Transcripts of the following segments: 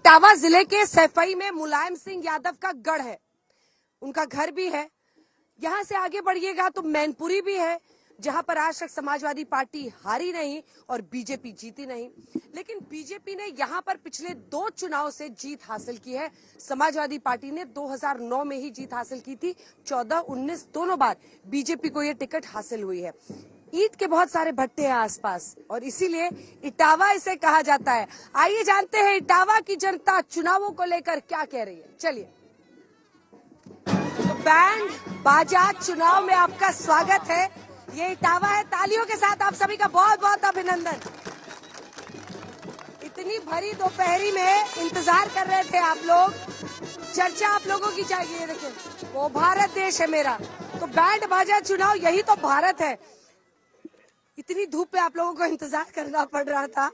इटावा जिले के सैफई में मुलायम सिंह यादव का गढ़ है, उनका घर भी है। यहां से आगे बढ़िएगा तो मैनपुरी भी है, जहां पर आज तक समाजवादी पार्टी हारी नहीं और बीजेपी जीती नहीं। लेकिन बीजेपी ने यहां पर पिछले 2 चुनाव से जीत हासिल की है। समाजवादी पार्टी ने 2009 में ही जीत हासिल की थी, 14, 19 दोनों बार बीजेपी को यह टिकट हासिल हुई है। ईंट के बहुत सारे भट्टे हैं आसपास और इसीलिए इटावा इसे कहा जाता है। आइए जानते हैं इटावा की जनता चुनावों को लेकर क्या कह रही है। चलिए, तो बैंड बाजा चुनाव में आपका स्वागत है। ये इटावा है, तालियों के साथ आप सभी का बहुत बहुत अभिनंदन। इतनी भरी दोपहरी में इंतजार कर रहे थे आप लोग, चर्चा आप लोगों की चाहिए। देखिए, वो भारत देश है मेरा, तो बैंड बाजा चुनाव यही तो भारत है। इतनी धूप पे आप लोगों को इंतजार करना पड़ रहा था,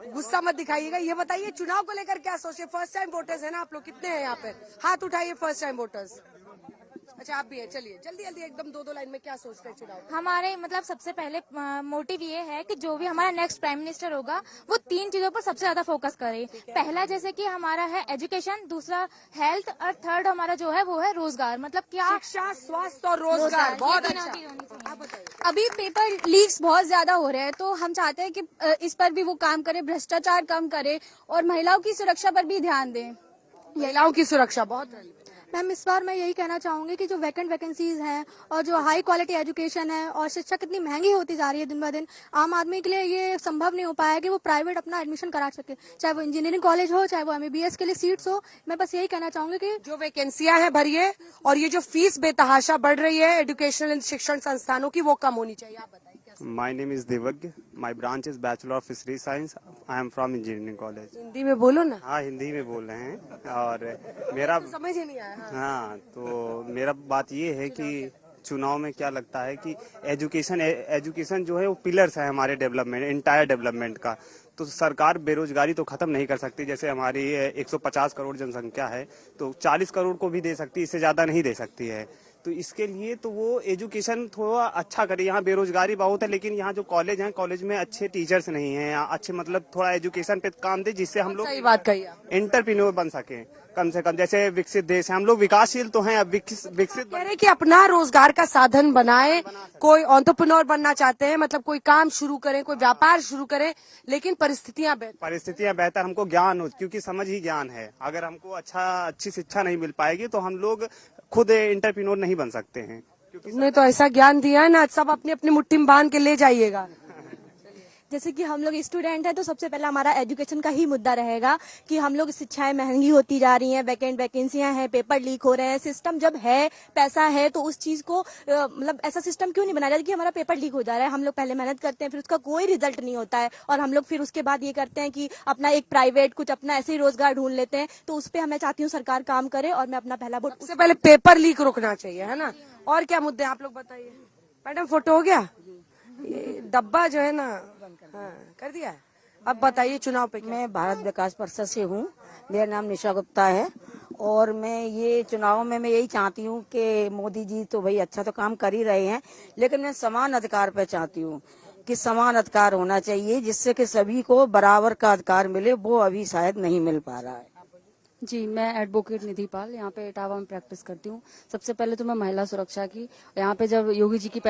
गुस्सा मत दिखाइएगा। ये बताइए चुनाव को लेकर क्या सोचे? फर्स्ट टाइम वोटर्स है ना आप लोग? कितने हैं यहाँ पे? हाथ उठाइए फर्स्ट टाइम वोटर्स। अच्छा, आप भी है। चलिए जल्दी जल्दी एकदम 2-2 लाइन में क्या सोचते हैं चुनाव? हमारे सबसे पहले मोटिव ये है कि जो भी हमारा नेक्स्ट प्राइम मिनिस्टर होगा वो 3 चीजों पर सबसे ज्यादा फोकस करे। पहला जैसे कि हमारा है एजुकेशन, दूसरा हेल्थ और थर्ड हमारा जो है वो है रोजगार। क्या शिक्षा, स्वास्थ्य और रोजगार। बहुत अच्छा। आप बताइए। अभी पेपर लीक्स बहुत ज्यादा हो रहे हैं, तो हम चाहते हैं कि इस पर भी वो काम करे, भ्रष्टाचार कम करे और महिलाओं की सुरक्षा पर भी ध्यान दें। महिलाओं की सुरक्षा बहुत। मैम, इस बार मैं यही कहना चाहूंगी कि जो वैकेंसीज हैं और जो हाई क्वालिटी एजुकेशन है और शिक्षा कितनी महंगी होती जा रही है दिन ब दिन, आम आदमी के लिए ये संभव नहीं हो पाया कि वो प्राइवेट अपना एडमिशन करा सके, चाहे वो इंजीनियरिंग कॉलेज हो, चाहे वो MBBS के लिए सीट्स हो। मैं बस यही कहना चाहूंगी कि जो वैकेंसियां हैं भरिए, और ये जो फीस बेतहाशा बढ़ रही है एजुकेशनल शिक्षण संस्थानों की, वो कम होनी चाहिए। आप बताइए। My name is Devagya. My branch is Bachelor of Fisheries Science. I am from Engineering College. Hindi में बोलो ना। हाँ, हिंदी में बोल रहे हैं। और मेरा तो समझ ही नहीं आया। हाँ, तो मेरा बात ये है कि चुनाव में क्या लगता है कि एजुकेशन जो है वो पिलर्स है हमारे डेवलपमेंट, इंटायर डेवलपमेंट का। तो सरकार बेरोजगारी तो खत्म नहीं कर सकती। जैसे हमारी 150 करोड़ जनसंख्या है, तो 40 करोड़ को भी दे सकती, इससे ज्यादा नहीं दे सकती है। तो इसके लिए तो वो एजुकेशन थोड़ा अच्छा करे। यहाँ बेरोजगारी बहुत है, लेकिन यहाँ जो कॉलेज हैं, कॉलेज में अच्छे टीचर्स नहीं हैं। यहाँ अच्छे थोड़ा एजुकेशन पे काम दे, जिससे हम लोग सही बात कही आप। एंटरप्रेन्योर बन सके। कम से कम जैसे विकसित देश है, हम लोग विकासशील तो हैं, अब विकसित कह रहे कि अपना रोजगार का साधन बनाए। कोई एंटरप्रेन्योर बनना चाहते हैं, कोई काम शुरू करें, कोई व्यापार शुरू करें, लेकिन परिस्थितियां बेहतर हमको ज्ञान हो, क्योंकि समझ ही ज्ञान है। अगर हमको अच्छी शिक्षा नहीं मिल पाएगी तो हम लोग खुद एंटरप्रेन्योर नहीं बन सकते हैं। तुमने तो ऐसा ज्ञान दिया है ना, सब अपनी अपनी मुट्ठी में बांध के ले जाइएगा। जैसे कि हम लोग स्टूडेंट हैं, तो सबसे पहला हमारा एजुकेशन का ही मुद्दा रहेगा कि हम लोग शिक्षाएं महंगी होती जा रही हैं, वैकेंसियां हैं, पेपर लीक हो रहे हैं। सिस्टम जब है, पैसा है, तो उस चीज को ऐसा सिस्टम क्यों नहीं बनाया जाता कि हमारा पेपर लीक हो जा रहा है। हम लोग पहले मेहनत करते हैं, फिर उसका कोई रिजल्ट नहीं होता है और हम लोग फिर उसके बाद ये करते हैं कि अपना एक प्राइवेट कुछ अपना ऐसे ही रोजगार ढूंढ लेते हैं। तो उस पर मैं चाहती हूँ सरकार काम करे और मैं अपना पहला वोट। सबसे पहले पेपर लीक रुकना चाहिए, है ना? और क्या मुद्दे आप लोग बताइए। मैडम, फोटो हो गया? ये डब्बा जो है ना, हाँ, कर दिया है। अब बताइए चुनाव पे। मैं भारत विकास परिषद से हूँ, मेरा नाम निशा गुप्ता है। और मैं ये चुनाव में मैं यही चाहती हूँ कि मोदी जी तो भाई अच्छा तो काम कर ही रहे हैं, लेकिन मैं समान अधिकार पे चाहती हूँ कि समान अधिकार होना चाहिए, जिससे कि सभी को बराबर का अधिकार मिले। वो अभी शायद नहीं मिल पा रहा है। जी, मैं एडवोकेट निधि पाल यहाँ पे इटावा में प्रैक्टिस करती हूँ। सबसे पहले तो मैं महिला सुरक्षा की, यहाँ पे जब योगी जी की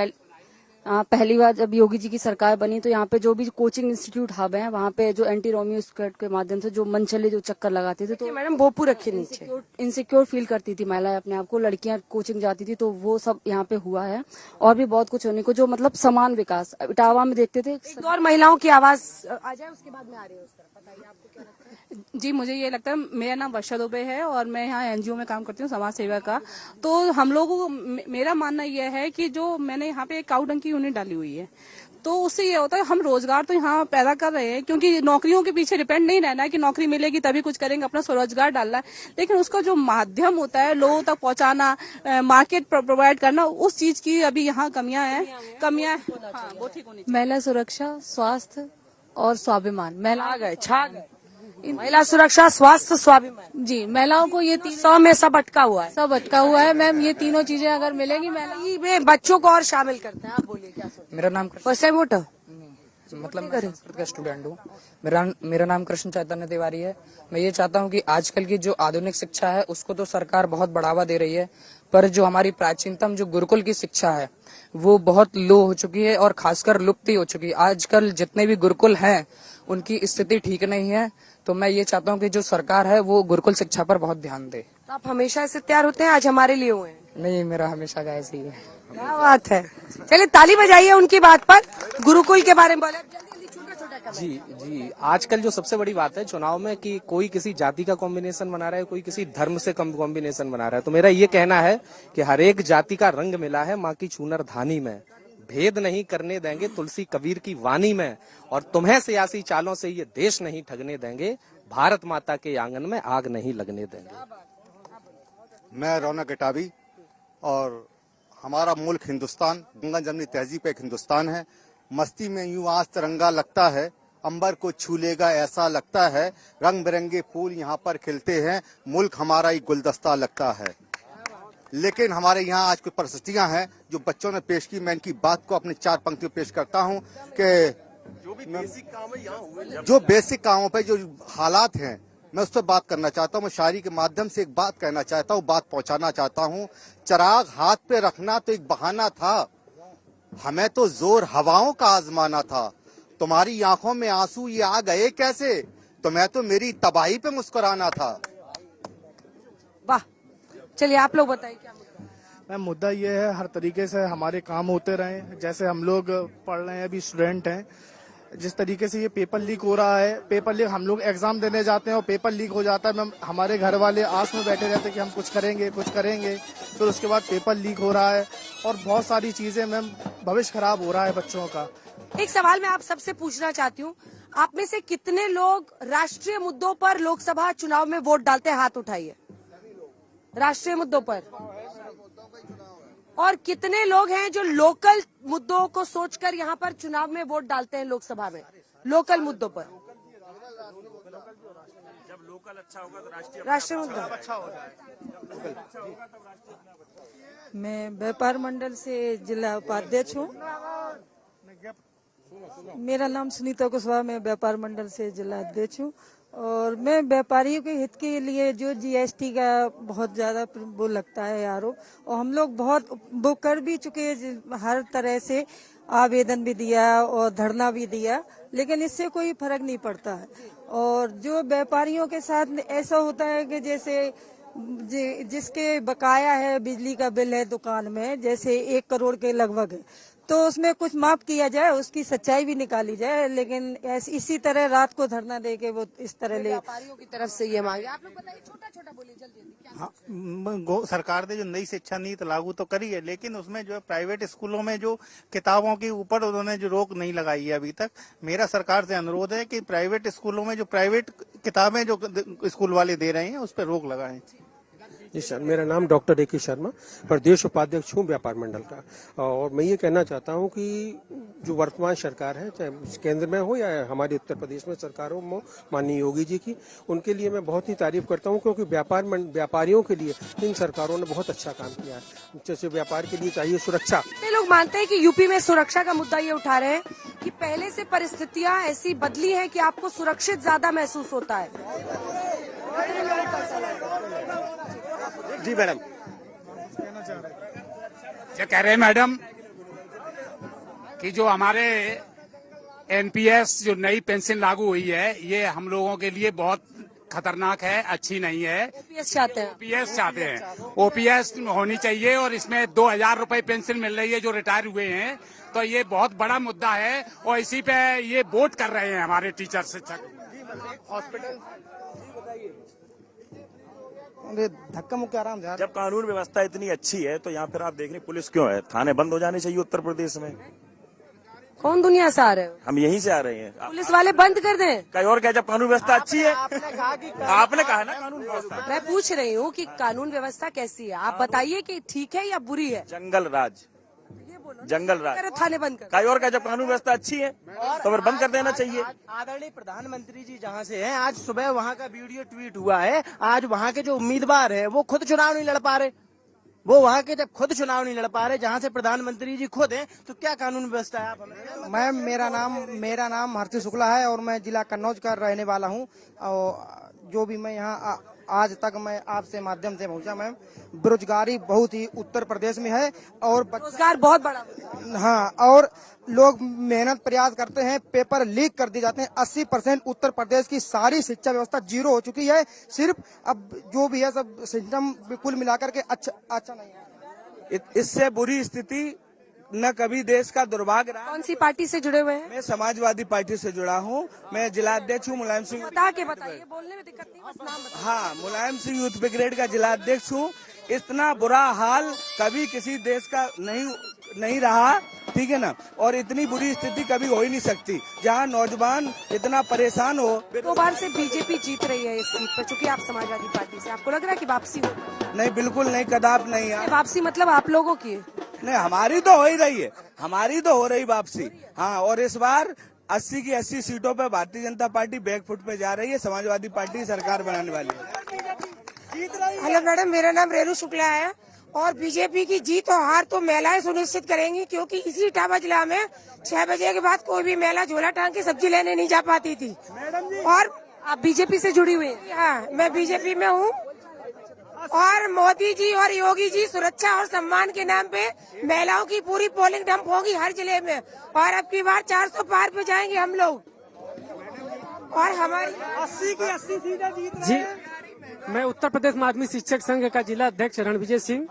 पहली बार जब योगी जी की सरकार बनी, तो यहाँ पे जो भी कोचिंग इंस्टीट्यूट हब हैं, वहाँ पे जो एंटी रोमियो स्क्वाड के माध्यम से जो मनचले जो चक्कर लगाते थे, तो मैडम भोपू रखी नीचे, इनसिक्योर फील करती थी महिलाएं अपने आप को। लड़कियां कोचिंग जाती थी, तो वो सब यहाँ पे हुआ है। और भी बहुत कुछ होने को, जो समान विकास इटावा में देखते थे। और महिलाओं की आवाज आ जाए, उसके बाद में आ रही है उस तरफ। बताइए आपको क्या लगता है? जी, मुझे ये लगता है, मेरा नाम वर्षा दुबे है और मैं यहाँ NGO में काम करती हूँ, समाज सेवा का। तो हम लोगों को, मेरा मानना यह है कि जो मैंने यहाँ पे एक काऊ डंकी यूनिट डाली हुई है, तो उससे ये होता है हम रोजगार तो यहाँ पैदा कर रहे हैं, क्योंकि नौकरियों के पीछे डिपेंड नहीं रहना है कि नौकरी मिलेगी तभी कुछ करेंगे, अपना स्वरोजगार डालना है। लेकिन उसका जो माध्यम होता है लोगों तक पहुँचाना, मार्केट प्रोवाइड करना, उस चीज की अभी यहाँ कमियां हैं। हाँ, वो ठीक होनी चाहिए। महिला सुरक्षा, स्वास्थ्य और स्वाभिमान। महिला सुरक्षा, स्वास्थ्य, स्वाभिमान। जी, महिलाओं को ये 100 में सब अटका हुआ है। सब अटका हुआ है मैम। ये तीनों चीजें अगर मिलेगी, में बच्चों को और शामिल करते हैं। आप बोलिए क्या सोचते हैं? मेरा नाम फर्स्ट टाइम वोटर। मतलब मैं संस्कृत का स्टूडेंट हूँ। मेरा नाम कृष्ण चैतन्य तिवारी है। मैं ये चाहता हूँ कि आजकल की जो आधुनिक शिक्षा है उसको तो सरकार बहुत बढ़ावा दे रही है, पर जो हमारी प्राचीनतम जो गुरुकुल की शिक्षा है वो बहुत लो हो चुकी है और खासकर लुप्त ही हो चुकी है। आजकल जितने भी गुरुकुल हैं उनकी स्थिति ठीक नहीं है। तो मैं ये चाहता हूँ कि जो सरकार है वो गुरुकुल शिक्षा पर बहुत ध्यान दे। तो आप हमेशा ऐसे तैयार होते हैं, आज हमारे लिए हुए हैं? नहीं, मेरा हमेशा का ऐसे ही है। क्या बात है, चलिए ताली बजाइए उनकी बात पर। गुरुकुल के बारे में बोले जल्दी छोटा-छोटा कमेंट। जी, आजकल जो सबसे बड़ी बात है चुनाव में कि कोई किसी जाति का कॉम्बिनेशन बना रहा है, कोई किसी धर्म से कॉम्बिनेशन बना रहा है। तो मेरा ये कहना है कि हर एक जाति का रंग मिला है माँ की चूनर धानी में, भेद नहीं करने देंगे तुलसी कबीर की वाणी में, और तुम्हें सियासी चालों से ये देश नहीं ठगने देंगे, भारत माता के आंगन में आग नहीं लगने देंगे। मैं रौनक इटावी, और हमारा मुल्क हिंदुस्तान, गंगा जमनी तहजीब एक हिंदुस्तान है। मस्ती में यूं आज तिरंगा लगता है, अंबर को छू लेगा ऐसा लगता है, रंग बिरंगे फूल यहाँ पर खिलते हैं, मुल्क हमारा एक गुलदस्ता लगता है। लेकिन हमारे यहाँ आज कुछ परिस्थितियां हैं जो बच्चों ने पेश की। मैं इनकी बात को अपनी 4 पंक्तियों पेश करता हूँ कि जो बेसिक कामों पे जो हालात हैं मैं उस पर बात करना चाहता हूँ। मैं शायरी के माध्यम से एक बात कहना चाहता हूँ, बात पहुंचाना चाहता हूँ। चिराग हाथ पे रखना तो एक बहाना था, हमें तो जोर हवाओं का आजमाना था, तुम्हारी आंखों में आंसू ये आ गए कैसे, तुम्हें तो मेरी तबाही पे मुस्कुराना था। वाह, चलिए आप लोग बताइए क्या मुद्दा? मैम मुद्दा ये है, हर तरीके से हमारे काम होते रहे। जैसे हम लोग पढ़ रहे हैं, अभी स्टूडेंट हैं, जिस तरीके से ये पेपर लीक हो रहा है, पेपर लीक, हम लोग एग्जाम देने जाते हैं और पेपर लीक हो जाता है। मैम हमारे घर वाले आस में बैठे रहते हैं कि हम कुछ करेंगे, फिर उसके बाद पेपर लीक हो रहा है और बहुत सारी चीजें। मैम भविष्य खराब हो रहा है बच्चों का। एक सवाल मैं आप सबसे पूछना चाहती हूँ, आप में से कितने लोग राष्ट्रीय मुद्दों पर लोकसभा चुनाव में वोट डालते हैं? हाथ उठाइए। राष्ट्रीय मुद्दों पर। और कितने लोग हैं जो लोकल मुद्दों को सोचकर यहाँ पर चुनाव में वोट डालते हैं लोकसभा में, लोकल मुद्दों पर? जब लोकल अच्छा होगा तो राष्ट्रीय मुद्दा अच्छा होगा। मैं व्यापार मंडल से जिला उपाध्यक्ष हूँ। मेरा नाम सुनीता कुशवाहा, मैं व्यापार मंडल से जिला अध्यक्ष हूँ। और मैं व्यापारियों के हित के लिए जो जीएसटी का बहुत ज्यादा वो लगता है आरोप, और हम लोग बहुत वो कर भी चुके, हर तरह से आवेदन भी दिया और धरना भी दिया, लेकिन इससे कोई फर्क नहीं पड़ता है। और जो व्यापारियों के साथ ऐसा होता है कि जैसे जिसके बकाया है, बिजली का बिल है दुकान में, जैसे 1 करोड़ के लगभग है, तो उसमें कुछ माफ किया जाए, उसकी सच्चाई भी निकाली जाए। लेकिन इसी तरह रात को धरना दे के वो इस तरह ले व्यापारियों की तरफ से ये मांगे। आप लोग बताइए, छोटा-छोटा बोलिए जल्दी। हाँ, सरकार ने जो नई शिक्षा नीति लागू तो करी है, लेकिन उसमें जो है प्राइवेट स्कूलों में जो किताबों के ऊपर उन्होंने जो रोक नहीं लगाई है अभी तक। मेरा सरकार से अनुरोध है कि प्राइवेट स्कूलों में जो प्राइवेट किताबें जो स्कूल वाले दे रहे हैं उस पर रोक लगाएं। जी सर, मेरा नाम डॉक्टर ए.के. शर्मा, प्रदेश उपाध्यक्ष हूँ व्यापार मंडल का। और मैं ये कहना चाहता हूँ कि जो वर्तमान सरकार है, चाहे केंद्र में हो या हमारे उत्तर प्रदेश में सरकार हो, माननीय योगी जी की, उनके लिए मैं बहुत ही तारीफ करता हूँ, क्योंकि व्यापारियों के लिए इन सरकारों ने बहुत अच्छा काम किया है। जैसे व्यापार के लिए चाहिए सुरक्षा। कितने लोग मानते हैं कि यूपी में सुरक्षा का मुद्दा ये उठा रहे हैं कि पहले से परिस्थितियां ऐसी बदली है कि आपको सुरक्षित ज्यादा महसूस होता है? जी मैडम, क्या कह रहे हैं मैडम कि जो हमारे एनपीएस जो नई पेंशन लागू हुई है, ये हम लोगों के लिए बहुत खतरनाक है, अच्छी नहीं है। ओपीएस चाहते हैं, ओपीएस चाहते हैं, ओपीएस होनी चाहिए। और इसमें 2000 रुपए पेंशन मिल रही है जो रिटायर हुए हैं, तो ये बहुत बड़ा मुद्दा है और इसी पे ये वोट कर रहे हैं हमारे टीचर शिक्षक। हॉस्पिटल धक्का मुक्का आराम से। जब कानून व्यवस्था इतनी अच्छी है तो यहाँ फिर आप देख रहे पुलिस क्यों है? थाने बंद हो जाने चाहिए उत्तर प्रदेश में। कौन दुनिया से आ रहे हो? हम यहीं से आ रहे हैं। पुलिस वाले बंद कर दें। कहीं और क्या, जब कानून व्यवस्था अच्छी है। आपने कहा ना कानून व्यवस्था। मैं पूछ रही हूँ कि कानून व्यवस्था कैसी है, आप बताइए कि ठीक है या बुरी है? जंगल राज, जंगल राज। थाने बंद कर। कहीं और क्या, जब कानून व्यवस्था अच्छी है तो फिर बंद कर देना चाहिए। आदरणीय प्रधानमंत्री जी जहाँ से हैं, आज सुबह वहाँ का वीडियो ट्वीट हुआ है। आज वहाँ के जो उम्मीदवार हैं वो खुद चुनाव नहीं लड़ पा रहे। वो वहाँ के जब खुद चुनाव नहीं लड़ पा रहे, जहाँ से प्रधानमंत्री जी खुद हैं, तो क्या कानून व्यवस्था है? आप हमें मैम, मेरा नाम हर्षी शुक्ला है और मैं जिला कन्नौज का रहने वाला हूँ। और जो भी मैं यहाँ आज तक मैं आपसे माध्यम से पहुँचा मैम, बेरोजगारी बहुत ही उत्तर प्रदेश में है और रोजगार बहुत बड़ा। हाँ, और लोग मेहनत प्रयास करते हैं, पेपर लीक कर दिए जाते हैं। 80% उत्तर प्रदेश की सारी शिक्षा व्यवस्था जीरो हो चुकी है। सिर्फ अब जो भी है सब सिस्टम कुल मिलाकर के अच्छा नहीं है। इससे बुरी स्थिति न कभी देश का दुर्भाग्य रहा। कौन सी पार्टी से जुड़े हुए हैं? मैं समाजवादी पार्टी से जुड़ा हूँ। मैं जिलाध्यक्ष हूँ मुलायम सिंह। बताइए, बोलने में दिक्कत नहीं, बस नाम बताइए। हाँ, मुलायम सिंह यूथ ब्रिगेड का जिलाध्यक्ष हूँ। इतना बुरा हाल कभी किसी देश का नहीं रहा, ठीक है ना। और इतनी बुरी स्थिति कभी हो ही नहीं सकती, जहाँ नौजवान इतना परेशान हो। 2 बार से बीजेपी जीत रही है इस सीट पर, चूंकि आप समाजवादी पार्टी से, आपको लग रहा है कि वापसी हो? नहीं, बिल्कुल नहीं, कदाप नहीं है। वापसी मतलब आप लोगों की? नहीं, हमारी तो हो ही रही है, हमारी तो हो रही वापसी। हाँ, और इस बार 80 की 80 सीटों पे भारतीय जनता पार्टी बैकफुट पे जा रही है। समाजवादी पार्टी सरकार बनाने वाली है। हेलो मैडम, मेरा नाम रेणु शुक्ला है और बीजेपी की जीत और हार तो महिलाएं सुनिश्चित करेंगी, क्योंकि इसी इटावा जिला में 6 बजे के बाद कोई भी महिला झोला टांग के सब्जी लेने नहीं जा पाती थी। और आप बीजेपी से जुड़ी हुई हैं? हाँ, मैं बीजेपी में हूँ। और मोदी जी और योगी जी सुरक्षा और सम्मान के नाम पे महिलाओं की पूरी पोलिंग डंप होगी हर जिले में, और अब की बार 400 पार पे जाएंगे हम लोग। और हमारी 80 की 80 सीटें जीत रहे हैं। मैं उत्तर प्रदेश माध्यमिक शिक्षक संघ का जिला अध्यक्ष रणविजय सिंह।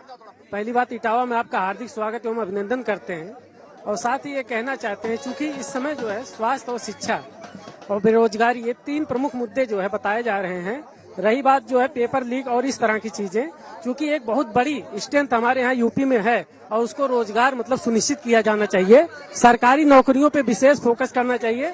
पहली बात, इटावा में आपका हार्दिक स्वागत एवं अभिनंदन करते हैं। और साथ ही ये कहना चाहते हैं, चूंकि इस समय जो है स्वास्थ्य और शिक्षा और बेरोजगारी, ये 3 प्रमुख मुद्दे जो है बताए जा रहे हैं। रही बात जो है पेपर लीक और इस तरह की चीजें, क्योंकि एक बहुत बड़ी स्ट्रेंथ हमारे यहाँ यूपी में है और उसको रोजगार मतलब सुनिश्चित किया जाना चाहिए। सरकारी नौकरियों पे विशेष फोकस करना चाहिए।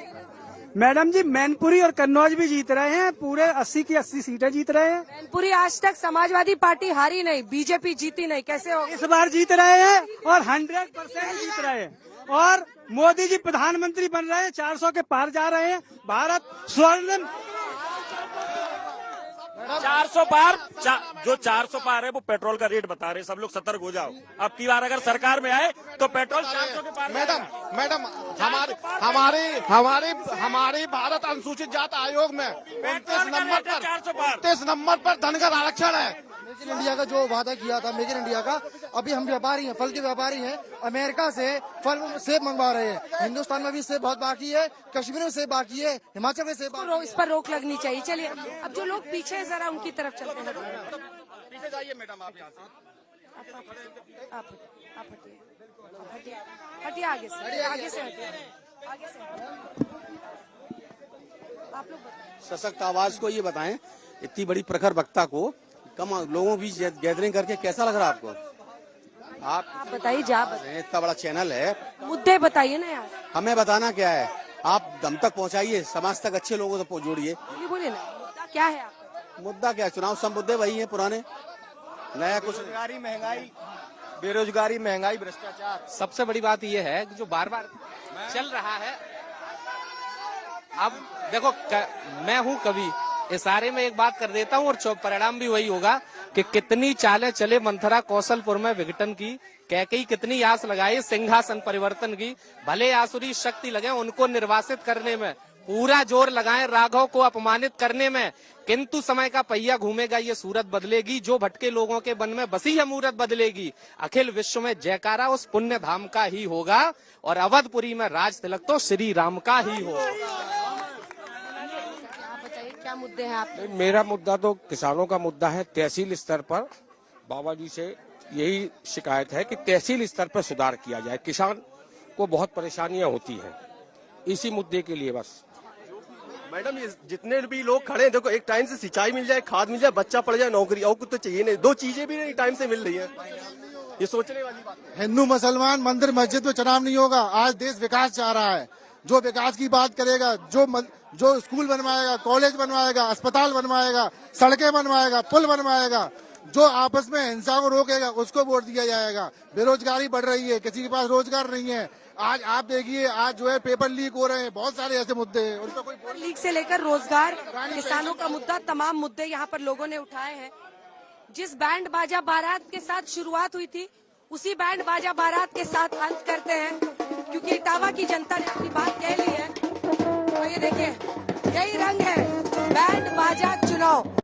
मैडम जी, मैनपुरी और कन्नौज भी जीत रहे हैं, पूरे 80 की 80 सीटें जीत रहे हैं। मैनपुरी आज तक समाजवादी पार्टी हारी नहीं, बीजेपी जीती नहीं, कैसे हो? इस बार जीत रहे हैं और 100% जीत रहे हैं। और मोदी जी प्रधानमंत्री बन रहे हैं, 400 के पार जा रहे हैं। भारत स्वर्णिम 400 पार, जो 400 पार है वो पेट्रोल का रेट बता रहे, सब लोग सतर्क हो जाओ। अब की बार अगर सरकार में आए तो पेट्रोल 400 के पार। मैडम हमारी भारत अनुसूचित जाति आयोग में 29 नंबर पर धनगर आरक्षण है। मेक इन इंडिया का जो वादा किया था, मेक इन इंडिया का, अभी हम व्यापारी हैं, फल के व्यापारी हैं। अमेरिका से फल सेब मंगवा रहे हैं, हिंदुस्तान में भी सेब बहुत बाकी है, कश्मीर में सेब बाकी है, हिमाचल में सेब। इस पर रोक लगनी चाहिए। चलिए, अब जो लोग पीछे हैं जरा उनकी तरफ चलते हैं। पीछे जाइए मैडम, आप यहाँ से हटिए, आगे से हटिए। आप लोग सशक्त आवाज को ये बताएं, इतनी बड़ी प्रखर वक्ता को कम लोगों बीच गैदरिंग करके कैसा लग रहा है आपको? आप बताइए, इतना बड़ा चैनल है, मुद्दे बताइए ना यार। हमें बताना क्या है, आप दम तक पहुंचाइए, समाज तक अच्छे लोगों तक जोड़िए। बोलिए ना, मुद्दा क्या है आपका? मुद्दा क्या, चुनाव सब मुद्दे वही हैं पुराने, नया कुछ। बेरोजगारी, महंगाई, भ्रष्टाचार। सबसे बड़ी बात यह है कि जो बार बार चल रहा है। अब देखो, मैं हूँ कवि, इशारे में एक बात कर देता हूँ और परिणाम भी वही होगा कि कितनी चालें चले मंथरा कौशलपुर में विघटन की, कैकेयी कितनी आस लगाई सिंहासन परिवर्तन की। भले आसुरी शक्ति लगे उनको निर्वासित करने में, पूरा जोर लगाएं राघव को अपमानित करने में, किंतु समय का पहिया घूमेगा, ये सूरत बदलेगी। जो भटके लोगों के मन में बसी है मूरत बदलेगी। अखिल विश्व में जयकारा उस पुण्य धाम का ही होगा और अवधपुरी में राज तिलक तो श्री राम का ही होगा। क्या मुद्दे हैं आप? मेरा मुद्दा तो किसानों का मुद्दा है। तहसील स्तर पर बाबा जी से यही शिकायत है कि तहसील स्तर पर सुधार किया जाए। किसान को बहुत परेशानियां होती हैं, इसी मुद्दे के लिए बस। मैडम, ये जितने भी लोग खड़े हैं, देखो, एक टाइम से सिंचाई मिल जाए, खाद मिल जाए, बच्चा पढ़ जाए, नौकरी, और कुछ तो चाहिए नहीं। 2 चीजें भी नहीं टाइम से मिल रही है, ये सोचने वाली बात है। हिंदू मुसलमान मंदिर मस्जिद में चुनाव नहीं होगा। आज देश विकास चाह रहा है, जो विकास की बात करेगा, जो स्कूल बनवाएगा, कॉलेज बनवाएगा, अस्पताल बनवाएगा, सड़कें बनवाएगा, पुल बनवाएगा, जो आपस में हिंसा को रोकेगा, उसको वोट दिया जाएगा। बेरोजगारी बढ़ रही है, किसी के पास रोजगार नहीं है। आज आप देखिए, आज जो है पेपर लीक हो रहे हैं, बहुत सारे ऐसे मुद्दे हैं, उन पर कोई लीक से लेकर रोजगार, किसानों का मुद्दा, तमाम मुद्दे यहाँ पर लोगों ने उठाए हैं। जिस बैंड बाजा बारात के साथ शुरुआत हुई थी, उसी बैंड बाजा बारात के साथ अंत करते हैं, क्योंकि इटावा की जनता ने अपनी बात कह ली है। तो ये देखिए, यही रंग है बैंड बाजा चुनाव।